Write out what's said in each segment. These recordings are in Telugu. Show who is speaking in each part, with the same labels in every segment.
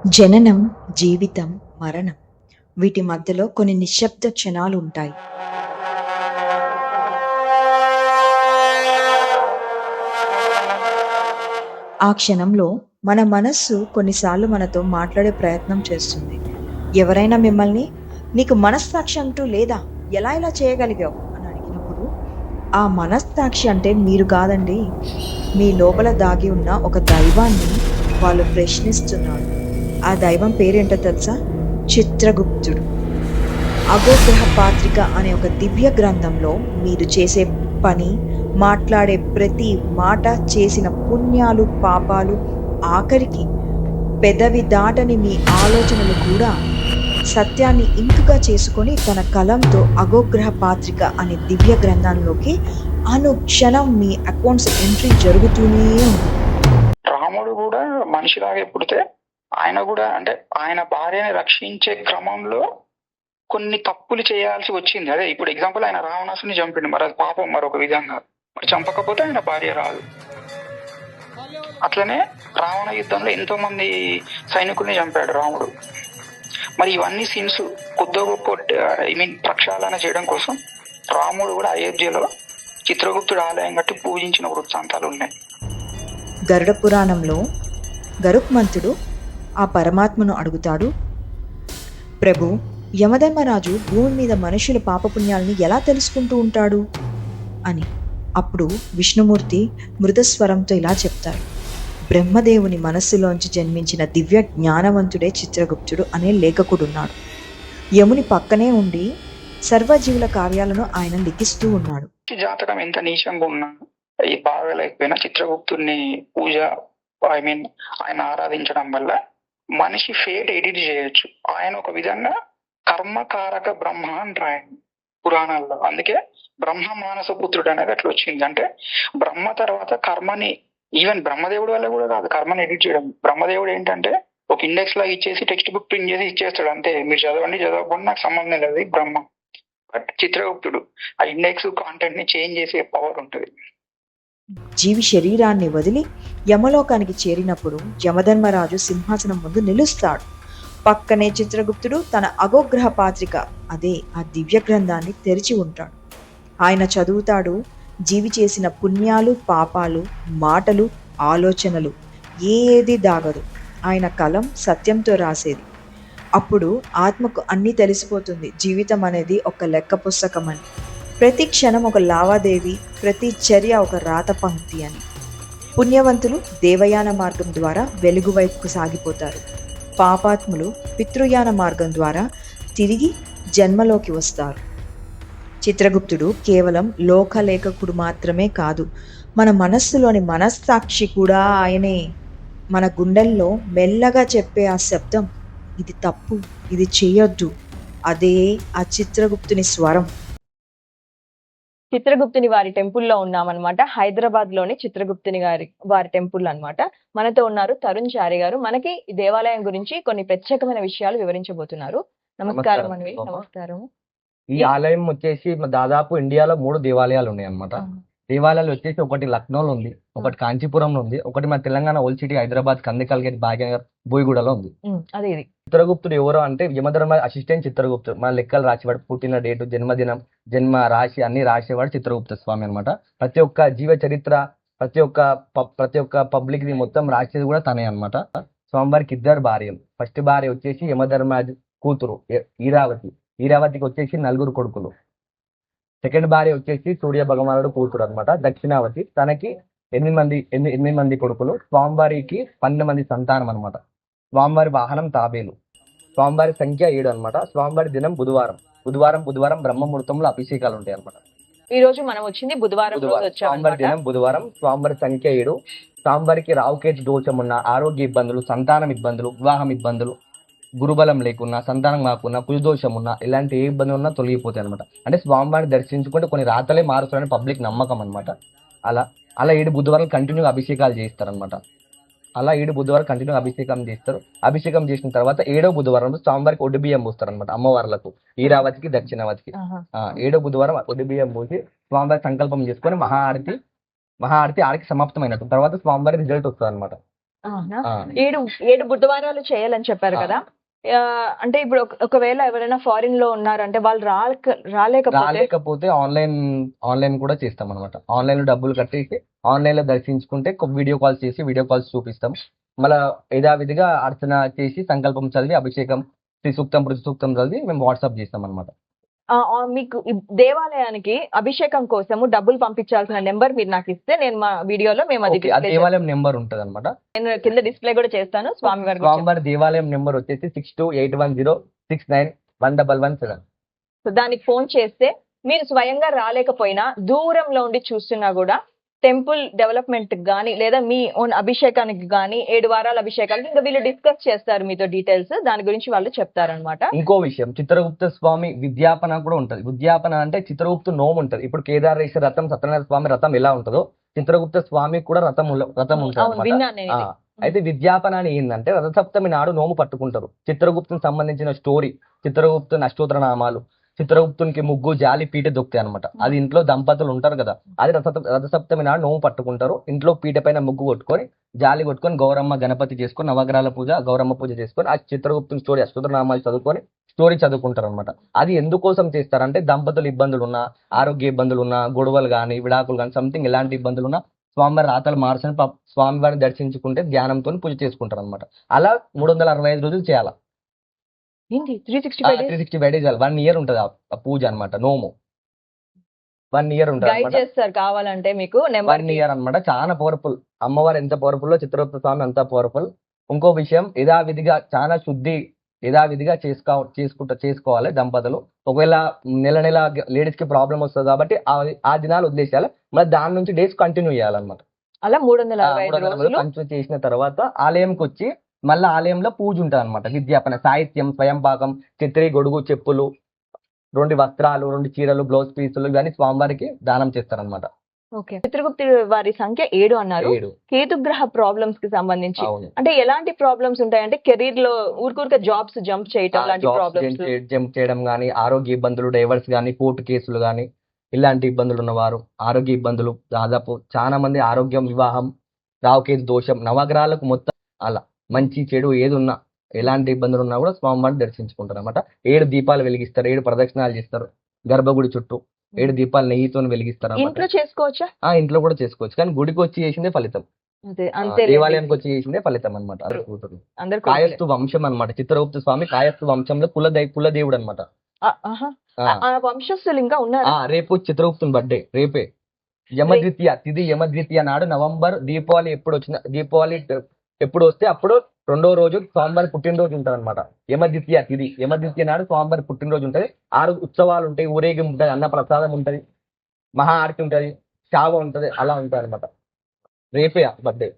Speaker 1: జననం, జీవితం, మరణం వీటి మధ్యలో కొన్ని నిశ్శబ్ద క్షణాలు ఉంటాయి. ఆ క్షణంలో మన మనస్సు కొన్నిసార్లు మనతో మాట్లాడే ప్రయత్నం చేస్తుంది. ఎవరైనా మిమ్మల్ని "నీకు మనస్సాక్షి అంటూ లేదా? ఎలా ఇలా చేయగలిగావు?" అని అడిగినప్పుడు ఆ మనస్సాక్షి అంటే మీరు కాదండి. మీ లోపల దాగి ఉన్న ఒక దైవాన్ని వాళ్ళు ప్రశ్నిస్తున్నారు. ఆ దైవం పేరేంటో తెలుసా? చిత్రగుప్తుడు. అగోగ్రహ పాత్రిక అనే ఒక దివ్య గ్రంథంలో మీరు చేసే పని, మాట్లాడే ప్రతి మాట, చేసిన పుణ్యాలు, పాపాలు, ఆఖరికి పెదవి దాటని మీ ఆలోచనలు కూడా సత్యాన్ని ఇంకుగా చేసుకొని తన కలంతో అగోగ్రహ పాత్రిక అనే దివ్య గ్రంథంలోకి అనుక్షణం మీ అకౌంట్స్ ఎంట్రీ జరుగుతూనే ఉంది.
Speaker 2: రాముడు కూడా మనిషిలాగే పుడితే ఆయన కూడా అంటే ఆయన భార్యని రక్షించే క్రమంలో కొన్ని తప్పులు చేయాల్సి వచ్చింది. అదే ఇప్పుడు ఎగ్జాంపుల్ ఆయన రావణాసుని చంపిండు, మరి అది పాపం మరొక విధంగా. మరి చంపకపోతే ఆయన భార్య రాదు. అట్లనే రావణ యుద్ధంలో ఎంతో మంది సైనికుల్ని చంపాడు రాముడు. మరి ఇవన్నీ సీన్స్ కొద్ది గొప్ప ప్రక్షాళన చేయడం కోసం రాముడు కూడా అయోధ్యలో చిత్రగుప్తుడు ఆలయం కట్టి పూజించిన వృత్తాంతాలు ఉన్నాయి.
Speaker 1: గరుడ పురాణంలో గరుత్మంతుడు ఆ పరమాత్మను అడుగుతాడు, ప్రభు, యమధర్మరాజు భూమి మీద మనుషుల పాపపుణ్యాలని ఎలా తెలుసుకుంటూ ఉంటాడు అని. అప్పుడు విష్ణుమూర్తి మృదస్వరంతో ఇలా చెప్తారు, బ్రహ్మదేవుని మనస్సులోంచి జన్మించిన దివ్య జ్ఞానవంతుడే చిత్రగుప్తుడు అనే లేఖకుడున్నాడు. యముని పక్కనే ఉండి సర్వజీవుల కార్యాలను ఆయన లిఖిస్తూ ఉన్నాడు.
Speaker 2: జాతకం ఎంత నీచంగా ఉన్నా ఈ బాగలేకపోయినా చిత్రగుప్తుడిని పూజ ఆయన ఆరాధించడం వల్ల మనిషి ఫేట్ ఎడిట్ చేయొచ్చు. ఆయన ఒక విధంగా కర్మకారక బ్రహ్మ అంటారు ఆయన పురాణాల్లో. అందుకే బ్రహ్మ మానస పుత్రుడు అనేది అట్లా వచ్చింది. అంటే బ్రహ్మ తర్వాత కర్మని, ఈవెన్ బ్రహ్మదేవుడి వల్ల కూడా కాదు కర్మని ఎడిట్ చేయడం. బ్రహ్మదేవుడు ఏంటంటే ఒక ఇండెక్స్ లాగా ఇచ్చేసి టెక్స్ట్ బుక్ ప్రింట్ చేసి ఇచ్చేస్తాడు అంతే, మీరు చదవండి చదవకుండా నాకు సంబంధం లేదు బ్రహ్మ. బట్ చిత్రగుప్తుడు ఆ ఇండెక్స్ కాంటెంట్ ని చేంజ్ చేసే పవర్ ఉంటుంది.
Speaker 1: జీవి శరీరాన్ని వదిలి యమలోకానికి చేరినప్పుడు యమధర్మరాజు సింహాసనం ముందు నిలుస్తాడు. పక్కనే చిత్రగుప్తుడు తన అగోగ్రహ పాత్రిక, అదే ఆ దివ్య గ్రంథాన్ని తెరిచి ఉంటాడు. ఆయన చదువుతాడు. జీవి చేసిన పుణ్యాలు, పాపాలు, మాటలు, ఆలోచనలు ఏది దాగదు. ఆయన కలం సత్యంతో రాసేది. అప్పుడు ఆత్మకు అన్నీ తెలిసిపోతుంది. జీవితం అనేది ఒక లెక్క పుస్తకం అని, ప్రతి క్షణం ఒక లావాదేవీ, ప్రతి చర్య ఒక రాత పంక్తి అని. పుణ్యవంతులు దేవయాన మార్గం ద్వారా వెలుగు వైపుకు సాగిపోతారు. పాపాత్ములు పితృయాన మార్గం ద్వారా తిరిగి జన్మలోకి వస్తారు. చిత్రగుప్తుడు కేవలం లోకలేఖకుడు మాత్రమే కాదు, మన మనస్సులోని మనస్సాక్షి కూడా ఆయనే. మన గుండెల్లో మెల్లగా చెప్పే ఆ శబ్దం, ఇది తప్పు, ఇది చేయొద్దు, అదే ఆ చిత్రగుప్తుని స్వరం.
Speaker 3: చిత్రగుప్తుని వారి టెంపుల్లో ఉన్నామన్నమాట. హైదరాబాద్ లోని చిత్రగుప్తుని వారి టెంపుల్ అన్నమాట. మనతో ఉన్నారు తరుణ్ చారి గారు. మనకి ఈ దేవాలయం గురించి కొన్ని ప్రత్యేకమైన విషయాలు వివరించబోతున్నారు. నమస్కారం అండి. నమస్కారం.
Speaker 4: ఈ ఆలయం వచ్చేసి దాదాపు ఇండియాలో 3 దేవాలయాలు ఉన్నాయి అన్నమాట. దేవాలయాలు వచ్చేసి ఒకటి లక్నోలో ఉంది, ఒకటి కాంచీపురంలో ఉంది, ఒకటి మన తెలంగాణ ఓల్డ్ సిటీ హైదరాబాద్ కందికల్గేట్ భాగ్యనగర్ బోయిగూడలో ఉంది. చిత్రగుప్తుడు ఎవరో అంటే యమధర్మ అసిస్టెంట్ చిత్రగుప్తుడు. మన లెక్కలు రాసేవాడు, పుట్టిన డేటు, జన్మదినం, జన్మ రాశి అన్ని రాసేవాడు చిత్రగుప్త స్వామి అనమాట. ప్రతి ఒక్క జీవ చరిత్ర, ప్రతి ఒక్క పబ్లిక్ ది మొత్తం రాసేది కూడా తనే అనమాట. స్వామివారికి 2 భార్యలు. ఫస్ట్ భార్య వచ్చేసి యమధర్మరాజు కూతురు ఈరావతికి వచ్చేసి 4 కొడుకులు. సెకండ్ భార్య వచ్చేసి సూర్య భగవానుడు కూతురు అనమాట దక్షిణావతి. తనకి 8 మంది కొడుకులు. స్వామివారికి 12 మంది సంతానం అనమాట. స్వామివారి వాహనం తాబేలు. స్వామివారి సంఖ్య 7 అనమాట. స్వామివారి దినం బుధవారం బ్రహ్మ ముహూర్తంలో అభిషేకాలు ఉంటాయి అనమాట.
Speaker 3: ఈ రోజు మనం వచ్చింది బుధవారం.
Speaker 4: స్వామివారి దినం బుధవారం. స్వామివారి సంఖ్య 7. స్వామివారికి రావుకేతు దోషం ఉన్న, ఆరోగ్య ఇబ్బందులు, సంతానం ఇబ్బందులు, వివాహం ఇబ్బందులు, గురుబలం లేకున్నా, సంతానం కాకున్నా, కుజదోషం ఉన్నా, ఇలాంటి ఏ ఇబ్బంది ఉన్నా తొలగిపోతాయి అనమాట. అంటే స్వామివారిని దర్శించుకుంటే కొన్ని రాతలే మారుస్తారని పబ్లిక్ నమ్మకం అనమాట. అలా 7 బుధవారాలు కంటిన్యూ అభిషేకాలు చేస్తారనమాట. అలా 7 బుధవారం కంటిన్యూ అభిషేకం చేస్తారు. అభిషేకం చేసిన తర్వాత 7వ బుధవారం స్వామివారికి ఒడ్డు బియ్యం పోస్తారు అనమాట. అమ్మవార్లకు, ఈరావతికి, దక్షిణావతికి. 7వ బుధవారం ఒడ్డు బియ్యం పోసి స్వామివారి సంకల్పం చేసుకొని మహాఆరతి ఆడికి సమాప్తమైనట్టు. తర్వాత స్వామివారి రిజల్ట్ వస్తుంది అనమాట.
Speaker 3: అవునా?
Speaker 4: ఆ,
Speaker 3: 7 బుధవారాలు చేయాలని చెప్పారు
Speaker 4: ఆ.
Speaker 3: కదా. అంటే ఇప్పుడు ఒకవేళ ఎవరైనా ఫారిన్ లో ఉన్నారంటే వాళ్ళు రాలేకపోతే
Speaker 4: రాలేకపోతే ఆన్లైన్ కూడా చేస్తాం అనమాట. ఆన్లైన్ లో డబ్బులు కట్టేసి ఆన్లైన్ లో దర్శించుకుంటే వీడియో కాల్స్ చేసి వీడియో కాల్స్ చూపిస్తాం. మళ్ళా యథావిధిగా అర్చన చేసి సంకల్పం చదివి అభిషేకం శ్రీ సూక్తం పృథు సూక్తం చదివి మేము వాట్సాప్ చేస్తాం అనమాట.
Speaker 3: మీకు ఈ దేవాలయానికి అభిషేకం కోసము డబ్బులు పంపించాల్సిన నెంబర్ మీరు నాకు ఇస్తే నేను మా వీడియోలో మేము అది
Speaker 4: ఓకే, ఆ దేవాలయం నెంబర్ ఉంటది అనమాట.
Speaker 3: నేను కింద డిస్ప్లే కూడా చేస్తాను. స్వామివారి గురించి
Speaker 4: స్వామివారి దేవాలయం నెంబర్ వచ్చేసి 6281069117.
Speaker 3: సో దానికి ఫోన్ చేస్తే మీరు స్వయంగా రాలేకపోయినా దూరంలో ఉండి చూస్తున్నా కూడా టెంపుల్ డెవలప్మెంట్ గానీ లేదా మీ ఓన్ అభిషేకానికి గానీ 7 వారాల అభిషేకానికి ఇంకా వీళ్ళు డిస్కస్ చేస్తారు మీతో డీటెయిల్స్, దాని గురించి వాళ్ళు చెప్తారనమాట.
Speaker 4: ఇంకో విషయం, చిత్రగుప్త స్వామి విద్యాపన కూడా ఉంటది. విద్యాపన అంటే చిత్రగుప్త నోము ఉంటది. ఇప్పుడు కేదారేశ్వర రథం, సత్యనారాయణ స్వామి రథం ఎలా ఉంటుందో చిత్రగుప్త స్వామి కూడా రథం ఉంటుంది
Speaker 3: అవును, విన్నాను నేను
Speaker 4: అన్నమాట.
Speaker 3: ఇది.
Speaker 4: అయితే విద్యాపన అని ఏంటంటే రథసప్తమి నాడు నోము పట్టుకుంటారు. చిత్రగుప్తునికి సంబంధించిన స్టోరీ, చిత్రగుప్తుని అష్టోత్తర నామాలు, చిత్రగుప్తునికి ముగ్గు జాలి పీట దొక్కుతాయి అనమాట. అది ఇంట్లో దంపతులు ఉంటారు కదా, అది రథసప్తమి నాడు నోము పట్టుకుంటారు. ఇంట్లో పీట పైన ముగ్గు కొట్టుకొని జాలి కొట్టుకొని గౌరమ్మ గణపతి చేసుకొని నవగ్రహాల పూజ గౌరమ్మ పూజ చేసుకొని ఆ చిత్రగుప్తుని స్టోరీ అష్టోత్తర నామాలు చదువుకొని స్టోరీ చదువుకుంటారు అనమాట. అది ఎందుకోసం చేస్తారంటే దంపతులు ఇబ్బందులు ఉన్నా, ఆరోగ్య ఇబ్బందులు ఉన్నా, గొడవలు కానీ విడాకులు కానీ సంథింగ్ ఎలాంటి ఇబ్బందులు ఉన్నా స్వామివారి రాతలు మార్చని స్వామివారిని దర్శించుకుంటే ధ్యానంతో పూజ చేసుకుంటారు అనమాట. అలా 365 రోజులు చేయాలి.
Speaker 3: ఏంటి 365 days
Speaker 4: 365 డేస్ 1 ఇయర్ ఉంటుంది ఆ పూజ అనమాట. నోము 1 ఇయర్ ఉంటుంది
Speaker 3: గైడ్
Speaker 4: అనమాట.
Speaker 3: చేస్తారు కావాలంటే మీకు నెంబర్
Speaker 4: 1 ఇయర్ అనమాట. చాలా పవర్ఫుల్. అమ్మవారు ఎంత పవర్ఫుల్ చిత్రగుప్త స్వామి అంత పవర్ఫుల్. ఇంకో విషయం, యథావిధిగా చాలా శుద్ధి యథావిధిగా చేసుకోవాలి దంపతులు. ఒకవేళ నెల లేడీస్ కి ప్రాబ్లం వస్తుంది కాబట్టి ఆ దినాలు వదిలేసేయాలి. మరి దాని నుంచి డేస్ కంటిన్యూ చేయాలన్నమాట.
Speaker 3: అలా 365 రోజులు
Speaker 4: కంటిన్యూ చేసిన తర్వాత ఆలయంకి వచ్చి మళ్ళీ ఆలయంలో పూజ ఉంటుంది అనమాట. విద్యాపన, సాహిత్యం, స్వయంపాకం, చిత్రీ, గొడుగు, చెప్పులు, 2 వస్త్రాలు, 2 చీరలు, బ్లౌజ్ పీసులు ఇవన్నీ స్వామివారికి దానం చేస్తారనమాట.
Speaker 3: ఓకే. చిత్రగుప్తి వారి సంఖ్య 7 అన్నారు.
Speaker 4: 7.
Speaker 3: కేతుగ్రహ ప్రాబ్లమ్స్ కి సంబంధించి
Speaker 4: అవును.
Speaker 3: అంటే ఎలాంటి ప్రాబ్లమ్స్ ఉంటాయంటే కెరీర్ లో ఊరికూరిక జాబ్స్ జంప్ చేయటం లాంటి ప్రాబ్లమ్స్.
Speaker 4: జంప్ చేయడం కానీ, ఆరోగ్య ఇబ్బందులు, డైవర్స్ కానీ, కోర్టు కేసులు కానీ, ఇలాంటి ఇబ్బందులు ఉన్నవారు, ఆరోగ్య ఇబ్బందులు దాదాపు చాలా మంది, ఆరోగ్యం, వివాహం, రావుకేతు దోషం, నవగ్రహాలకు మొత్తం అలా మంచి చెడు ఏది ఉన్నా ఎలాంటి ఇబ్బందులు ఉన్నా కూడా స్వామివారిని దర్శించుకుంటారు అనమాట. 7 దీపాలు వెలిగిస్తారు, 7 ప్రదక్షిణాలు చేస్తారు గర్భగుడి చుట్టూ, 7 దీపాలు నెయ్యితో వెలిగిస్తారు
Speaker 3: ఇంట్లో
Speaker 4: అన్నమాట.
Speaker 3: చేసుకోవచ్చా?
Speaker 4: ఇంట్లో కూడా చేసుకోవచ్చు, కానీ గుడికి వచ్చి చేసిందే ఫలితం.
Speaker 3: అంతే
Speaker 4: దేవాలయానికి వచ్చి చేసిందే ఫలితం అనమాట.
Speaker 3: అందరు
Speaker 4: కాయస్థు వంశం అనమాట. చిత్రగుప్త స్వామి కాయస్థు వంశంలో కులదేవుడు అనమాట.
Speaker 3: ఆ వంశస్థులు ఇంకా ఉన్నారు.
Speaker 4: రేపు చిత్రగుప్తుని బర్త్డే రేపే. యమద్వితీయ తిథి, యమద్వితీయ నాడు నవంబర్ దీపావళి ఎప్పుడు వస్తే అప్పుడు 2వ రోజు స్వామివారి పుట్టినరోజు ఉంటుంది అనమాట. యమద్వితీయ తిథి, యమద్వితీయ నాడు స్వామివారి పుట్టినరోజు ఉంటుంది. 6 ఉత్సవాలు ఉంటాయి, ఊరేగింపు ఉంటుంది, అన్న ప్రసాదం ఉంటుంది, మహా ఆరతి ఉంటుంది, శావ ఉంటుంది, అలా ఉంటుంది అనమాట. రేపే బర్త్డే.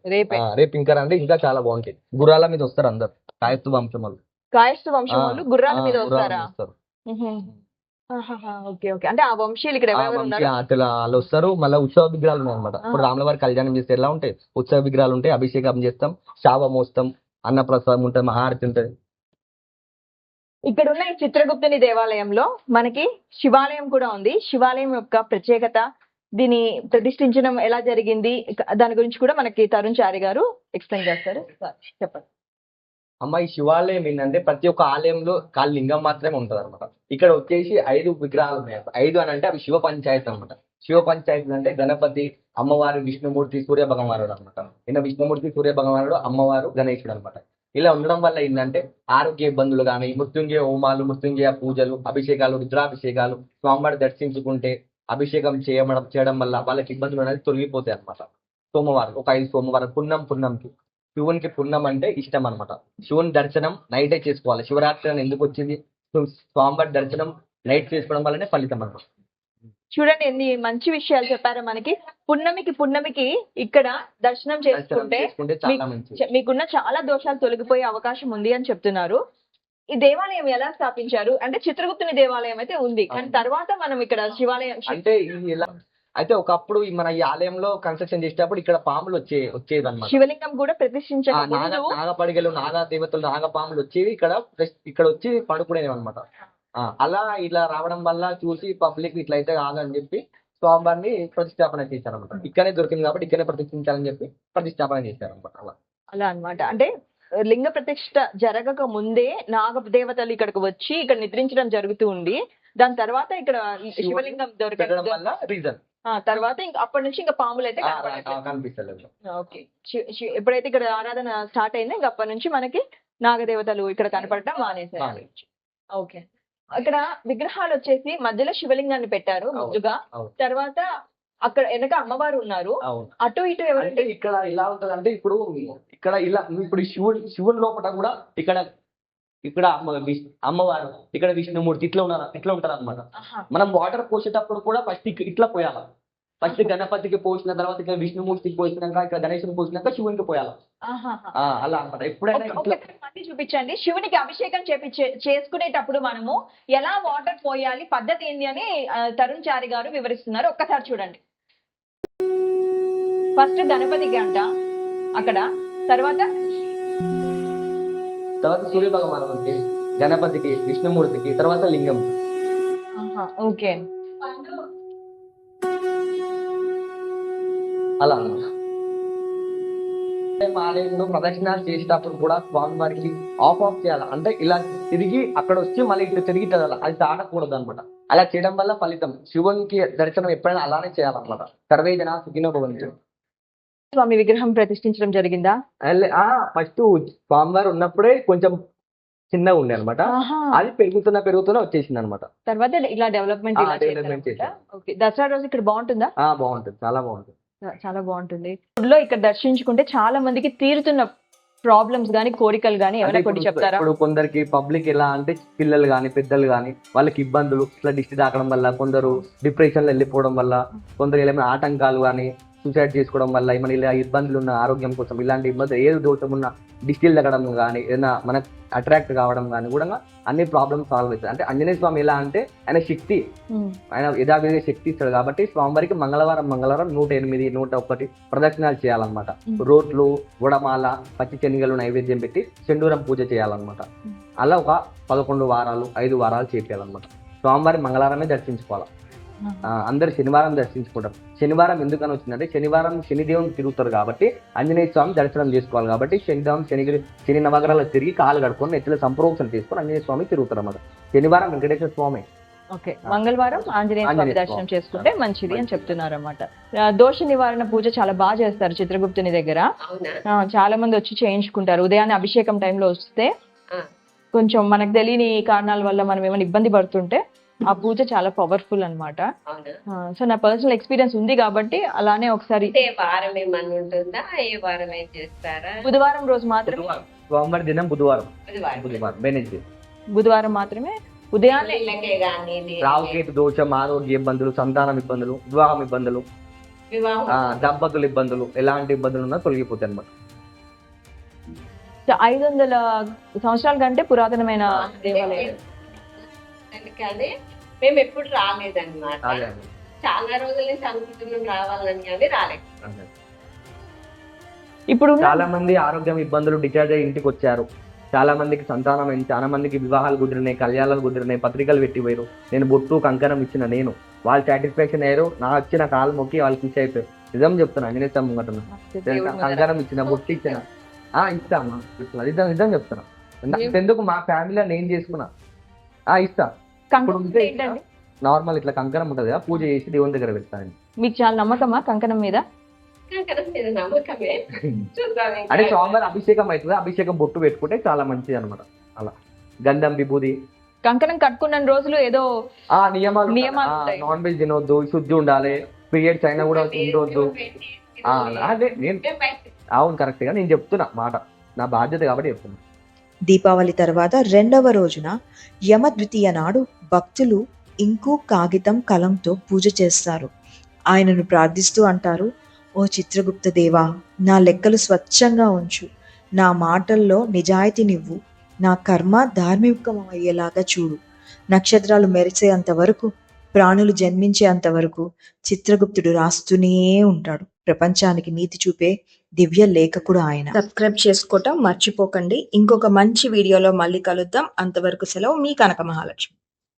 Speaker 4: రేపు ఇంకా రండి, ఇంకా చాలా బాగుంటాయి. గుర్రాల మీద వస్తారు అందరు కాయస్థు వంశం వాళ్ళు.
Speaker 3: కాయస్థు వంశం వాళ్ళు గుర్రాల మీద వస్తారా?
Speaker 4: వస్తారు.
Speaker 3: Okay okay. అంటే ఆ వంశీయులు ఇక్కడ ఎవరెవరు ఉన్నారు?
Speaker 4: వాళ్ళు వస్తారు. మళ్ళీ ఉత్సవ విగ్రహాలు ఉన్నాయి అనమాట. ఇప్పుడు రాములవారి కళ్యాణం చేస్తే ఎలా ఉంటాయి, ఉత్సవ విగ్రహాలు ఉంటాయి, అభిషేకం చేస్తాం, శావ మోస్తాం, అన్న ప్రసాదం ఉంటుంది, మహారతి ఉంటుంది.
Speaker 3: ఇక్కడ ఉన్న ఈ చిత్రగుప్తుని దేవాలయంలో మనకి శివాలయం కూడా ఉంది. శివాలయం యొక్క ప్రత్యేకత, దీన్ని ప్రతిష్ఠించడం ఎలా జరిగింది, దాని గురించి కూడా మనకి తరుణ్ చారి గారు ఎక్స్ప్లెయిన్ చేస్తారు. చెప్పండి.
Speaker 4: అమ్మ, ఈ శివాలయం ఏంటంటే ప్రతి ఒక్క ఆలయంలో లింగం మాత్రమే ఉంటది అనమాట. ఇక్కడ వచ్చేసి 5 విగ్రహాలు ఉన్నాయి. 5 అని అంటే అవి శివ పంచాయతీ అనమాట. శివ పంచాయతీ అంటే గణపతి, అమ్మవారు, విష్ణుమూర్తి, సూర్య భగవానుడు అనమాట. ఈయన విష్ణుమూర్తి, సూర్య భగవానుడు, అమ్మవారు, గణేశుడు అనమాట. ఇలా ఉండడం వల్ల ఏంటంటే ఆరోగ్య ఇబ్బందులు కానీ, మృత్యుంజయ హోమాలు, మృత్యుంజయ పూజలు, అభిషేకాలు, రుద్రాభిషేకాలు, స్వామివారి దర్శించుకుంటే అభిషేకం చేయడం వల్ల వాళ్ళకి ఇబ్బందులు అనేది తొలగిపోతాయి అనమాట. సోమవారం ఒక 5 సోమవారం, పుణ్యంకి శివునికి పుణ్యం అంటే ఇష్టం అనమాట. శివుని దర్శనం నైటే చేసుకోవాలి. శివరాత్రి అని ఎందుకు వచ్చింది? స్వామివారి దర్శనం నైట్ చేసుకోవడం వల్లనే ఫలితం అనమాట.
Speaker 3: చూడండి ఎన్ని మంచి విషయాలు చెప్పారో మనకి. పున్నమికి ఇక్కడ దర్శనం చేసుకుంటే
Speaker 4: చాలా మంచిది.
Speaker 3: మీకున్న చాలా దోషాలు తొలగిపోయే అవకాశం ఉంది అని చెప్తున్నారు. ఈ దేవాలయం ఎలా స్థాపించారు అంటే చిత్రగుప్తుని దేవాలయం అయితే ఉంది, కానీ తర్వాత మనం ఇక్కడ శివాలయం
Speaker 4: అంటే ఎలా అయితే ఒకప్పుడు మన ఈ ఆలయంలో కన్స్ట్రక్షన్ చేసేటప్పుడు ఇక్కడ పాములు వచ్చేది అనమాట.
Speaker 3: శివలింగం కూడా ప్రతిష్ఠించారు.
Speaker 4: నాగపడిగలు, నాగదేవతలు, నాగపాములు వచ్చేవి ఇక్కడ వచ్చి పడుకునేవి అనమాట. అలా ఇలా రావడం వల్ల చూసి పబ్లిక్ ఇట్లయితే కాదని చెప్పి స్వామివారిని ప్రతిష్టాపన చేశారనమాట. ఇక్కడే దొరికింది కాబట్టి ఇక్కడే ప్రతిష్ఠించాలని చెప్పి ప్రతిష్టాపన చేశారనమాట. అలా
Speaker 3: అలా అన్నమాట. అంటే లింగ ప్రతిష్ఠ జరగక ముందే నాగ దేవతలు ఇక్కడికి వచ్చి ఇక్కడ నిద్రించడం జరుగుతూ ఉంది. దాని తర్వాత ఇక్కడ శివలింగం
Speaker 4: పెట్టడం వల్ల రీజన్
Speaker 3: తర్వాత ఇంకా అప్పటి నుంచి ఇంకా పాములు అయితే కనపడట్లేదు.
Speaker 4: కనిపిస్తలేదు.
Speaker 3: ఓకే. ఎప్పుడైతే ఇక్కడ ఆరాధన స్టార్ట్ అయిందో ఇంకా అప్పటి నుంచి మనకి నాగదేవతలు ఇక్కడ కనపడటం మానేశారు. ఓకే. ఇక్కడ విగ్రహాలు వచ్చేసి మధ్యలో శివలింగాన్ని పెట్టారు ముద్దుగా.
Speaker 4: అవును.
Speaker 3: తర్వాత అక్కడ వెనక అమ్మవారు ఉన్నారు.
Speaker 4: అవును.
Speaker 3: అటు ఇటు ఎవరంటే
Speaker 4: అంటే ఇక్కడ ఇలా ఉంటది అంటే ఇక్కడ ఇలా ఇప్పుడు శివుని లోపల కూడా ఇక్కడ అమ్మవారు, ఇక్కడ విష్ణుమూర్తి ఇట్లా ఉంటారు అనమాట. మనం వాటర్ పోసేటప్పుడు కూడా ఫస్ట్ ఇట్లా పోయాల. ఫస్ట్ గణపతికి పోసిన తర్వాత ఇక్కడ విష్ణుమూర్తికి పోసినాక ఇక్కడ గణేశుని పోసినాక శివునికి పోయాలి. అలా అనమాట. ఎప్పుడైనా ఇట్లా
Speaker 3: మళ్ళీ చూపించండి. శివునికి అభిషేకం చేసుకునేటప్పుడు మనము ఎలా వాటర్ పోయాలి, పద్ధతి ఏంటి అని తరుణ్ చారి గారు వివరిస్తున్నారు. ఒక్కసారి చూడండి. ఫస్ట్ గణపతి గంట అక్కడ, తర్వాత
Speaker 4: సూర్య భగవానుడికి, గణపతికి, విష్ణుమూర్తికి, తర్వాత లింగం.
Speaker 3: ఓకే.
Speaker 4: అలా అన్నమాట. ఆలయంలో ప్రదక్షిణాలు చేసేటప్పుడు కూడా స్వామి వారికి ఆఫ్ చేయాలి. అంటే ఇలా తిరిగి అక్కడ వచ్చి మళ్ళీ ఇట్లా తిరిగి అది దాటకూడదు అనమాట. అలా చేయడం వల్ల ఫలితం శివునికి దర్శనం ఎప్పుడైనా అలానే చేయాలన్నమాట. సర్వే జన సుఖినో భవంతు.
Speaker 3: స్వామి విగ్రహం ప్రతిష్ఠించడం జరిగిందా?
Speaker 4: ఫస్ట్ స్వామివారు ఉన్నప్పుడే కొంచెం చిన్నగా ఉండే అనమాట. అది పెరుగుతున్నా వచ్చేసింది అనమాట.
Speaker 3: తర్వాత ఇలా డెవలప్మెంట్
Speaker 4: చేశారు.
Speaker 3: దసరా రోజు ఇక్కడ బాగుంటుందా?
Speaker 4: బాగుంటుంది, చాలా బాగుంటుంది.
Speaker 3: చాలా బాగుంటుంది. గుడిలో ఇక్కడ దర్శించుకుంటే చాలా మందికి తీరుతున్న ప్రాబ్లమ్స్ గానీ కోరికలు గానీ ఏమైనా కొన్ని చెప్తారా?
Speaker 4: ఇప్పుడు కొందరికి పబ్లిక్ ఎలా అంటే పిల్లలు గానీ పెద్దలు గానీ వాళ్ళకి ఇబ్బందులు ఇట్లా దిష్టి తాకడం వల్ల, కొందరు డిప్రెషన్ లో వెళ్ళిపోవడం వల్ల, కొందరు ఏమైనా ఆటంకాలు గానీ సూసైడ్ చేసుకోవడం వల్ల, ఏమైనా ఇలా ఇబ్బందులు ఉన్న ఆరోగ్యం కోసం ఇలాంటి ఇబ్బందులు ఏదో దోషం ఉన్న దిష్టిలు తగ్గడం కానీ ఏదైనా మనకు అట్రాక్ట్ కావడం కానీ కూడా అన్ని ప్రాబ్లమ్స్ సాల్వ్ అవుతాయి. అంటే ఆంజనేయ స్వామి ఎలా అంటే ఆయన శక్తి, ఆయన యథావిధిగా శక్తి ఇస్తాడు. కాబట్టి స్వామివారికి మంగళవారం 108, 101 ప్రదక్షిణాలు చేయాలన్నమాట. రోట్లు, గుడమాల, పచ్చి శనగలు నైవేద్యం పెట్టి సెండూరం పూజ చేయాలన్నమాట. అలా ఒక 11 వారాలు 5 వారాలు చేయాలన్నమాట. స్వామివారి మంగళవారమే దర్శించుకోవాలి. అందరు శనివారం దర్శించుకుంటారు. శనివారం ఎందుకని వచ్చిందంటే శనివారం శనిదేవుని తిరుగుతారు కాబట్టి ఆంజనేయ స్వామి దర్శనం చేసుకోవాలి. కాబట్టి శని నవగ్రహాలు తిరిగి కాలు కడుకొని నెత్తిలో సంప్రోక్షణ తీసుకొని ఆంజనేయ స్వామి తిరుగుతారు అన్నమాట. శనివారం వెంకటేశ్వర స్వామి,
Speaker 3: మంగళవారం ఆంజనేయ స్వామి దర్శనం చేసుకుంటే మంచిది అని చెప్తున్నారు అన్నమాట. దోష నివారణ పూజ చాలా బాగా చేస్తారు చిత్రగుప్తుని దగ్గర. చాలా మంది వచ్చి చేయించుకుంటారు. ఉదయాన్నే అభిషేకం టైంలో వస్తే కొంచెం మనకు తెలియని కారణాల వల్ల మనం ఏమైనా ఇబ్బంది పడుతుంటే ఆ పూజ చాలా పవర్ఫుల్ అన్నమాట. సో నా పర్సనల్ ఎక్స్పీరియన్స్ ఉంది కాబట్టి అలానే ఒకసారి బుధవారం రోజు మాత్రమే,
Speaker 4: స్వామివారి దినం బుధవారం మాత్రమే
Speaker 3: ఉదయాన్నే
Speaker 4: రావుకేతు దోషం, ఆరోగ్య ఇబ్బందులు, సంతానం ఇబ్బందులు, వివాహం ఇబ్బందులు, దంపతుల ఇబ్బందులు, ఎలాంటి ఇబ్బందులు ఉన్నా తొలగిపోతాయి అన్నమాట.
Speaker 3: 500 సంవత్సరాల కంటే పురాతనమైన దేవాలయం.
Speaker 5: కానీ మేము ఎప్పుడు రాలేదన్నమాట. చాలా రోజుల నుంచి అనుకుంటున్నాం రావాలని కానీ రాలేదు.
Speaker 3: ఇప్పుడు
Speaker 4: చాలా మంది ఆరోగ్యం ఇబ్బందులు డిశ్చార్జ్ అయ్యి ఇంటికి వచ్చారు. చాలా మందికి సంతానం అయింది, చాలా మందికి వివాహాలు కుదిరినాయి, కళ్యాణాలు కుదిరినాయి, పత్రికలు పెట్టిపోయారు. నేను బొట్టు కంకణం ఇచ్చిన వాళ్ళు సాటిస్ఫాక్షన్ అయ్యారు. నాకు వచ్చిన కాలు మొక్కి వాళ్ళు ఖుషి అయిపోయారు. నిజం చెప్తున్నా, ఆంజనేయ స్వామి ముంగట కంకణం ఇచ్చిన, బొట్టు ఇచ్చిన, ఇస్తామా నిజం చెప్తున్నా. ఎందుకు మా ఫ్యామిలీలో నేను చేసుకున్నా ఇస్తా. నార్మల్ ఇట్లా కంకణం ఉంటది కదా, పూజ చేసి దేవుని దగ్గర పెడతాను.
Speaker 3: మీకు చాలా నమ్మకమా కంకణం మీద?
Speaker 4: అంటే స్వామివారి అభిషేకం అవుతుంది, అభిషేకం బొట్టు పెట్టుకుంటే చాలా మంచిది అనమాట. అలా గంధం విభూది
Speaker 3: కంకణం కట్టుకున్న రోజులు ఏదో
Speaker 4: నియమాలు, నాన్ వెజ్ తినొద్దు, శుద్ధి ఉండాలి, పీరియడ్స్ అయినా కూడా ఉండొద్దు. అదే నేను అవును కరెక్ట్ గా నేను చెప్తున్నా మాట, నా బాధ్యత కాబట్టి చెప్తున్నా.
Speaker 1: దీపావళి తర్వాత 2వ రోజున యమద్వితీయ నాడు భక్తులు ఇంకు, కాగితం, కలంతో పూజ చేస్తారు. ఆయనను ప్రార్థిస్తూ అంటారు, ఓ చిత్రగుప్త దేవా, నా లెక్కలు స్వచ్ఛంగా ఉంచు, నా మాటల్లో నిజాయితీనివ్వు, నా కర్మ ధార్మికం అయ్యేలాగా చూడు, నక్షత్రాలు మెరిసేంత వరకు, ప్రాణులు జన్మించే అంతవరకు చిత్రగుప్తుడు రాస్తూనే ఉంటాడు. ప్రపంచానికి నీతి చూపే దివ్య లేఖకుడు ఆయన. సబ్స్క్రైబ్ చేసుకోవటం మర్చిపోకండి. ఇంకొక మంచి వీడియోలో మళ్ళీ కలుద్దాం. అంతవరకు సెలవు. మీ కనక మహాలక్ష్మి.